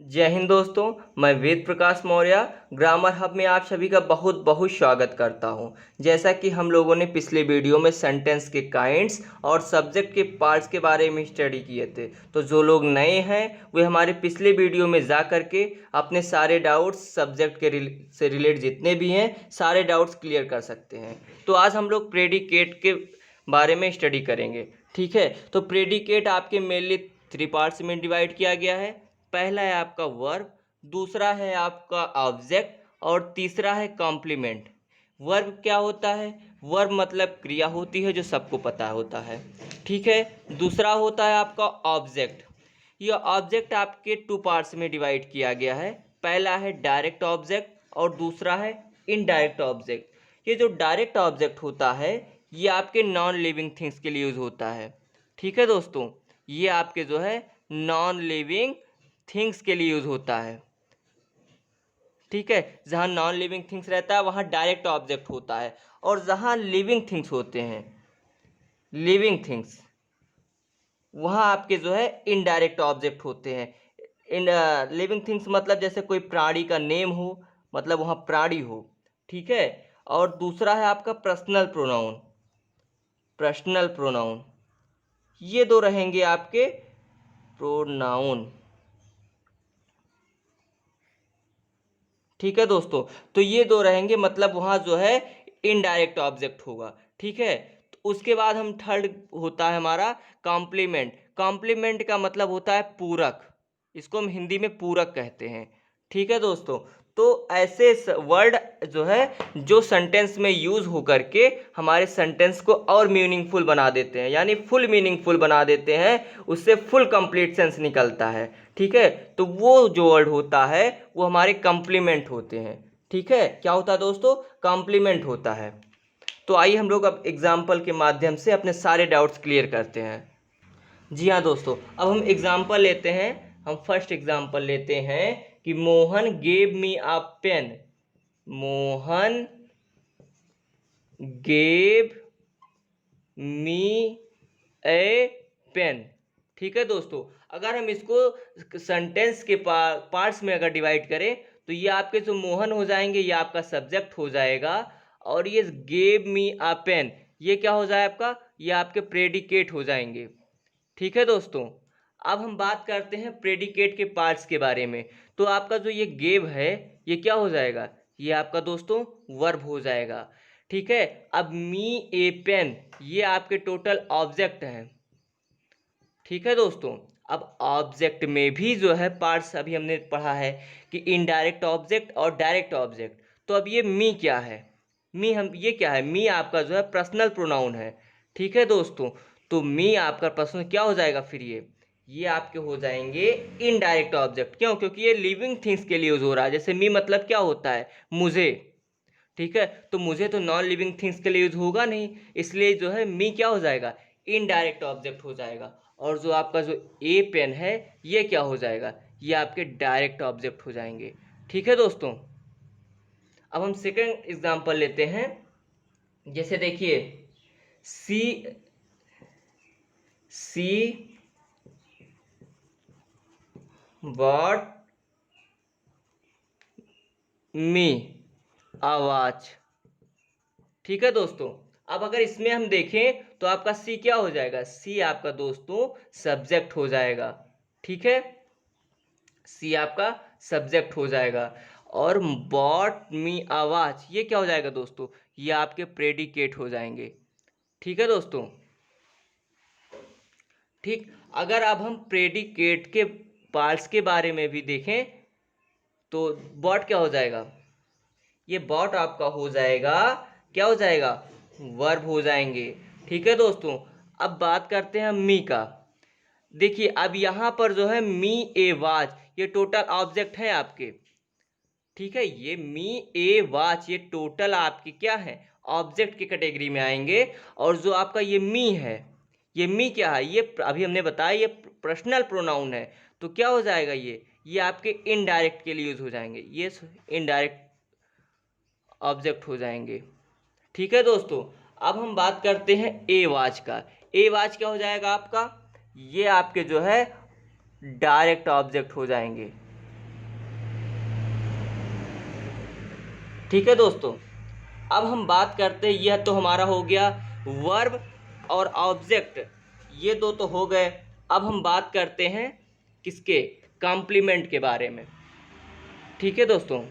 जय हिंद दोस्तों। मैं वेद प्रकाश मौर्य ग्रामर हब में आप सभी का बहुत बहुत स्वागत करता हूं। जैसा कि हम लोगों ने पिछले वीडियो में सेंटेंस के काइंड्स और सब्जेक्ट के पार्ट्स के बारे में स्टडी किए थे, तो जो लोग नए हैं वे हमारे पिछले वीडियो में जा करके अपने सारे डाउट्स सब्जेक्ट के से रिलेटेड जितने भी हैं सारे डाउट्स क्लियर कर सकते हैं। तो आज हम लोग प्रेडिकेट के बारे में स्टडी करेंगे। ठीक है, तो प्रेडिकेट आपके मेनली 3 पार्ट्स में डिवाइड किया गया है। पहला है आपका वर्ब, दूसरा है आपका ऑब्जेक्ट और तीसरा है कॉम्प्लीमेंट। वर्ब क्या होता है? वर्ब मतलब क्रिया होती है जो सबको पता होता है। ठीक है, दूसरा होता है आपका ऑब्जेक्ट। ये ऑब्जेक्ट आपके 2 पार्ट्स में डिवाइड किया गया है। पहला है डायरेक्ट ऑब्जेक्ट और दूसरा है इनडायरेक्ट ऑब्जेक्ट। ये जो डायरेक्ट ऑब्जेक्ट होता है ये आपके नॉन लिविंग थिंग्स के लिए यूज होता है। ठीक है दोस्तों, ये आपके जो है नॉन लिविंग थिंग्स के लिए यूज होता है। ठीक है, जहाँ नॉन लिविंग थिंग्स रहता है वहाँ डायरेक्ट ऑब्जेक्ट होता है, और जहाँ लिविंग थिंग्स होते हैं, लिविंग थिंग्स, वहाँ आपके जो है इनडायरेक्ट ऑब्जेक्ट होते हैं। इन लिविंग थिंग्स मतलब जैसे कोई प्राणी का नेम हो, मतलब वहाँ प्राणी हो। ठीक है, और दूसरा है आपका पर्सनल प्रोनाउन। पर्सनल प्रोनाउन, ये दो रहेंगे आपके प्रोनाउन। ठीक है दोस्तों, तो ये दो रहेंगे, मतलब वहाँ जो है इनडायरेक्ट ऑब्जेक्ट होगा। ठीक है, तो उसके बाद हम थर्ड होता है हमारा कॉम्प्लीमेंट। कॉम्प्लीमेंट का मतलब होता है पूरक, इसको हम हिंदी में पूरक कहते हैं। ठीक है दोस्तों, तो ऐसे वर्ड जो है जो सेंटेंस में यूज हो करके हमारे सेंटेंस को और मीनिंगफुल बना देते हैं, यानी फुल मीनिंगफुल बना देते हैं, उससे फुल कंप्लीट सेंस निकलता है। ठीक है, तो वो जो वर्ड होता है वो हमारे कॉम्प्लीमेंट होते हैं। ठीक है, क्या होता है दोस्तों? कॉम्प्लीमेंट होता है। तो आइए हम लोग अब एग्जाम्पल के माध्यम से अपने सारे डाउट्स क्लियर करते हैं। जी हाँ दोस्तों, अब हम एग्जाम्पल लेते हैं। हम फर्स्ट एग्जाम्पल लेते हैं कि मोहन गेव मी अ पेन। मोहन गेव मी ए पेन। ठीक है दोस्तों, अगर हम इसको सेंटेंस के पार्ट्स में अगर डिवाइड करें तो ये आपके जो मोहन हो जाएंगे ये आपका सब्जेक्ट हो जाएगा, और ये गेव मी अ पेन ये क्या हो जाए आपका, ये आपके प्रेडिकेट हो जाएंगे। ठीक है दोस्तों, अब हम बात करते हैं प्रेडिकेट के पार्ट्स के बारे में। तो आपका जो ये गेव है ये क्या हो जाएगा, ये आपका दोस्तों वर्ब हो जाएगा। ठीक है, अब मी ए पेन ये आपके टोटल ऑब्जेक्ट हैं। ठीक है दोस्तों, अब ऑब्जेक्ट में भी जो है पार्ट्स अभी हमने पढ़ा है कि इनडायरेक्ट ऑब्जेक्ट और डायरेक्ट ऑब्जेक्ट। तो अब ये मी क्या है? मी हम ये क्या है? मी आपका जो है पर्सनल प्रोनाउन है। ठीक है दोस्तों, तो मी आपका पर्सनल क्या हो जाएगा फिर? ये आपके हो जाएंगे इनडायरेक्ट ऑब्जेक्ट। क्यों? क्योंकि ये लिविंग थिंग्स के लिए यूज हो रहा है। जैसे मी मतलब क्या होता है? मुझे। ठीक है, तो मुझे तो नॉन लिविंग थिंग्स के लिए यूज होगा नहीं, इसलिए जो है मी क्या हो जाएगा? इनडायरेक्ट ऑब्जेक्ट हो जाएगा। और जो आपका जो ए पेन है ये क्या हो जाएगा? ये आपके डायरेक्ट ऑब्जेक्ट हो जाएंगे। ठीक है दोस्तों, अब हम सेकंड एग्जांपल लेते हैं। जैसे देखिए, सी सी बॉट मी आवाज। ठीक है दोस्तों, अब अगर इसमें हम देखें तो आपका सी क्या हो जाएगा? सी आपका दोस्तों सब्जेक्ट हो जाएगा। ठीक है, सी आपका सब्जेक्ट हो जाएगा, और बॉट मी आवाज ये क्या हो जाएगा दोस्तों? ये आपके प्रेडिकेट हो जाएंगे। ठीक है दोस्तों, ठीक। अगर अब हम प्रेडिकेट के पार्ट्स के बारे में भी देखें तो बॉट क्या हो जाएगा? ये बॉट आपका हो जाएगा, क्या हो जाएगा? वर्ब हो जाएंगे। ठीक है दोस्तों, अब बात करते हैं मी का। देखिए, अब यहाँ पर जो है मी ए वाच ये टोटल ऑब्जेक्ट है आपके। ठीक है, ये मी ए वाच ये टोटल आपके क्या है? ऑब्जेक्ट की कैटेगरी में आएंगे। और जो आपका ये मी है, ये मी क्या है? ये अभी हमने बताया ये पर्सनल प्रोनाउन है। तो क्या हो जाएगा? ये आपके इनडायरेक्ट के लिए यूज हो जाएंगे, ये इनडायरेक्ट ऑब्जेक्ट हो जाएंगे। ठीक है दोस्तों, अब हम बात करते हैं ए वाच का। ए वाच क्या हो जाएगा आपका? ये आपके जो है डायरेक्ट ऑब्जेक्ट हो जाएंगे। ठीक है दोस्तों, अब हम बात करते हैं, यह तो हमारा हो गया वर्ब और ऑब्जेक्ट, ये दो तो हो गए। अब हम बात करते हैं किसके, कॉम्प्लीमेंट के बारे में। ठीक है दोस्तों,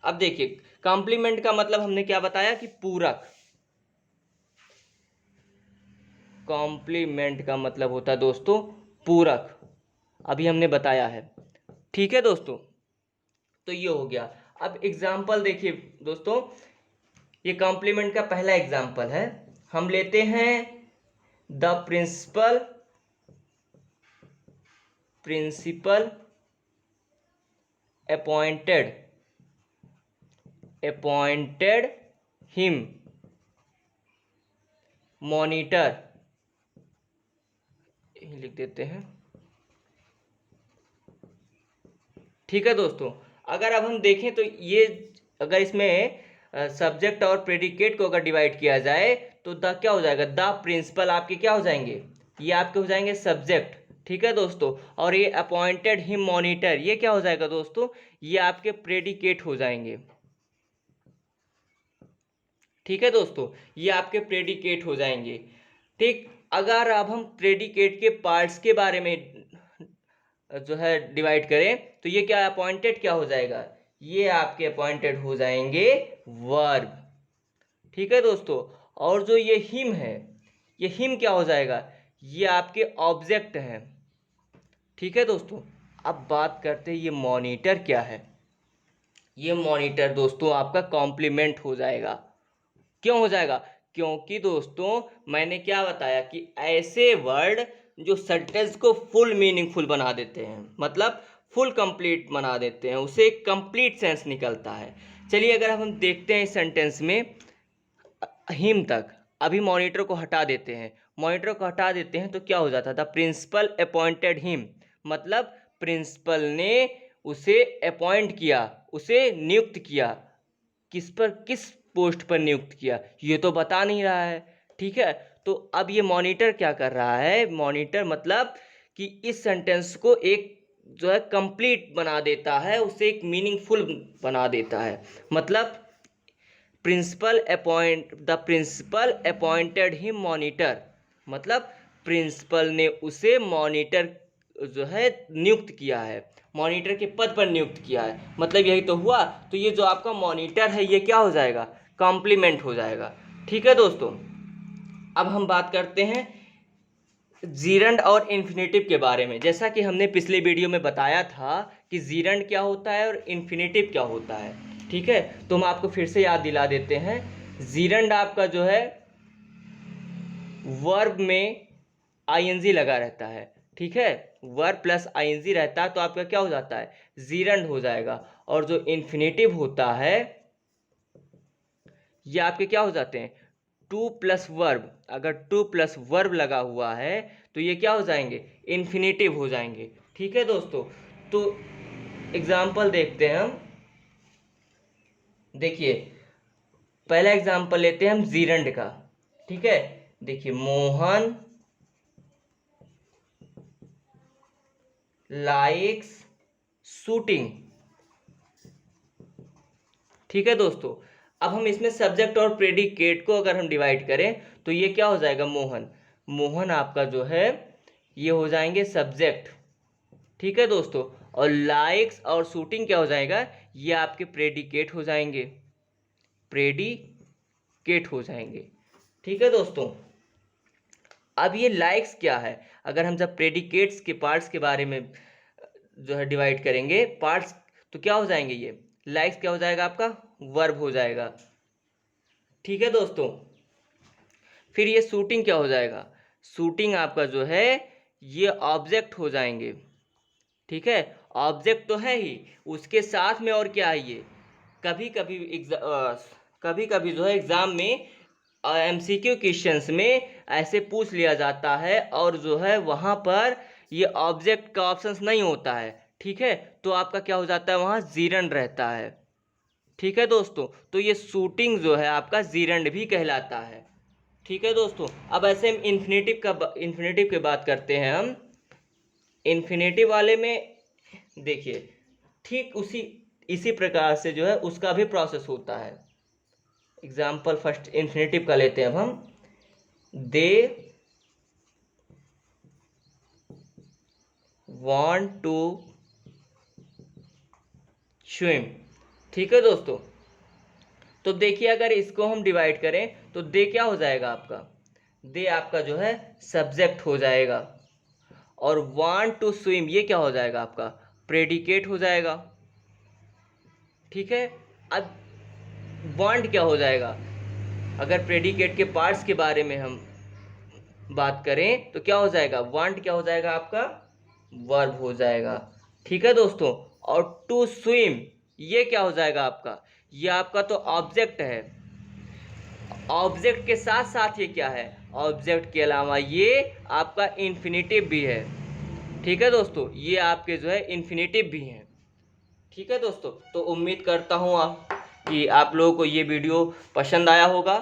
अब देखिए कॉम्प्लीमेंट का मतलब हमने क्या बताया कि पूरक। कॉम्प्लीमेंट का मतलब होता है दोस्तों पूरक, अभी हमने बताया है। ठीक है दोस्तों, तो ये हो गया। अब एग्जाम्पल देखिए दोस्तों, ये कॉम्प्लीमेंट का पहला एग्जाम्पल है, हम लेते हैं the principal appointed him monitor, लिख देते हैं। ठीक है दोस्तों, अगर अब हम देखें तो ये, अगर इसमें सब्जेक्ट और प्रेडिकेट को अगर डिवाइड किया जाए तो द क्या हो जाएगा, द प्रिंसिपल आपके क्या हो जाएंगे, ये आपके हो जाएंगे सब्जेक्ट। ठीक है दोस्तों, और ये अपॉइंटेड हिम मॉनिटर, ये क्या हो जाएगा दोस्तों, ये आपके प्रेडिकेट हो जाएंगे। ठीक है दोस्तों, ये आपके प्रेडिकेट हो जाएंगे। ठीक, अगर अब हम प्रेडिकेट के पार्ट्स के बारे में जो है डिवाइड करें तो ये क्या अपॉइंटेड क्या हो जाएगा, ये आपके अपॉइंटेड हो जाएंगे वर्ब। ठीक है दोस्तों, और जो ये हिम है, ये हिम क्या हो जाएगा, ये आपके ऑब्जेक्ट हैं। ठीक है दोस्तों, अब बात करते हैं ये मॉनिटर क्या है। ये मॉनिटर दोस्तों आपका कॉम्प्लीमेंट हो जाएगा। क्यों हो जाएगा, क्योंकि दोस्तों मैंने क्या बताया कि ऐसे वर्ड जो सेंटेंस को फुल मीनिंगफुल बना देते हैं, मतलब फुल कंप्लीट बना देते हैं, उसे एक कंप्लीट सेंस निकलता है। चलिए अगर हम देखते हैं इस सेंटेंस में हिम तक, अभी मॉनिटर को हटा देते हैं, मॉनिटर को हटा देते हैं तो क्या हो जाता था, प्रिंसिपल अपॉइंटेड हिम, मतलब प्रिंसिपल ने उसे अपॉइंट किया, उसे नियुक्त किया। किस पर, किस पोस्ट पर नियुक्त किया, ये तो बता नहीं रहा है। ठीक है, तो अब ये मॉनिटर क्या कर रहा है, मॉनिटर मतलब कि इस सेंटेंस को एक जो है कंप्लीट बना देता है, उसे एक मीनिंगफुल बना देता है। मतलब the principal appointed him monitor, मतलब प्रिंसिपल ने उसे मॉनिटर जो है नियुक्त किया है, मॉनिटर के पद पर नियुक्त किया है, मतलब यही तो हुआ। तो ये जो आपका मॉनिटर है ये क्या हो जाएगा, कॉम्प्लीमेंट हो जाएगा। ठीक है दोस्तों, अब हम बात करते हैं जीरंड और इन्फिनेटिव के बारे में। जैसा कि हमने पिछले वीडियो में बताया था कि जीरंड क्या होता है और इन्फिनेटिव क्या होता है। ठीक है, तो हम आपको फिर से याद दिला देते हैं। जीरंड आपका जो है वर्ब में आईएनजी लगा रहता है। ठीक है, वर्ब प्लस आईएनजी रहता है तो आपका क्या हो जाता है, जीरंड हो जाएगा। और जो इन्फिनेटिव होता है ये आपके क्या हो जाते हैं, टू प्लस वर्ब, अगर टू प्लस वर्ब लगा हुआ है तो ये क्या हो जाएंगे, इन्फिनेटिव हो जाएंगे। ठीक है दोस्तों, तो एग्जाम्पल देखते हैं हम। देखिए पहला एग्जाम्पल लेते हैं हम जीरंड का। ठीक है, देखिए मोहन लाइक्स शूटिंग। ठीक है दोस्तों, अब हम इसमें सब्जेक्ट और प्रेडिकेट को अगर हम डिवाइड करें तो ये क्या हो जाएगा, मोहन, मोहन आपका जो है ये हो जाएंगे सब्जेक्ट। ठीक है दोस्तों, और लाइक्स और शूटिंग क्या हो जाएगा, ये आपके प्रेडिकेट हो जाएंगे, प्रेडिकेट हो जाएंगे। ठीक है दोस्तों, अब ये लाइक्स क्या है, अगर हम जब प्रेडिकेट्स के पार्ट्स के बारे में जो है डिवाइड करेंगे पार्ट्स, तो क्या हो जाएंगे, ये लाइक्स क्या हो जाएगा आपका, वर्ब हो जाएगा। ठीक है दोस्तों, फिर ये शूटिंग क्या हो जाएगा, शूटिंग आपका जो है ये ऑब्जेक्ट हो जाएंगे। ठीक है, ऑब्जेक्ट तो है ही, उसके साथ में और क्या है ये, कभी कभी कभी कभी जो है एग्जाम में एमसीक्यू क्वेश्चंस में ऐसे पूछ लिया जाता है और जो है वहाँ पर ये ऑब्जेक्ट का ऑप्शंस नहीं होता है। ठीक है, तो आपका क्या हो जाता है, वहाँ जीरंड रहता है। ठीक है दोस्तों, तो ये शूटिंग जो है आपका जीरंड भी कहलाता है। ठीक है दोस्तों, अब ऐसे हम इन्फिनेटिव की बात करते हैं हम। इन्फिनेटिव वाले में देखिए ठीक उसी इसी प्रकार से जो है उसका भी प्रोसेस होता है। एग्जाम्पल फर्स्ट इन्फिनेटिव का लेते हैं अब हम। दे want टू स्विम। ठीक है दोस्तों, तो देखिए अगर इसको हम डिवाइड करें तो दे क्या हो जाएगा आपका, दे आपका जो है सब्जेक्ट हो जाएगा, और want टू स्विम ये क्या हो जाएगा आपका प्रेडिकेट हो जाएगा। ठीक है, अब want क्या हो जाएगा, अगर प्रेडिकेट के पार्ट्स के बारे में हम बात करें तो क्या हो जाएगा, want क्या हो जाएगा आपका वर्ब हो जाएगा। ठीक है दोस्तों, और टू स्विम ये क्या हो जाएगा आपका, ये आपका तो ऑब्जेक्ट है, ऑब्जेक्ट के साथ साथ ये क्या है, ऑब्जेक्ट के अलावा ये आपका इन्फिनेटिव भी है। ठीक है दोस्तों, ये आपके जो है इन्फिनेटिव भी हैं। ठीक है दोस्तों, तो उम्मीद करता हूँ कि आप लोगों को ये वीडियो पसंद आया होगा।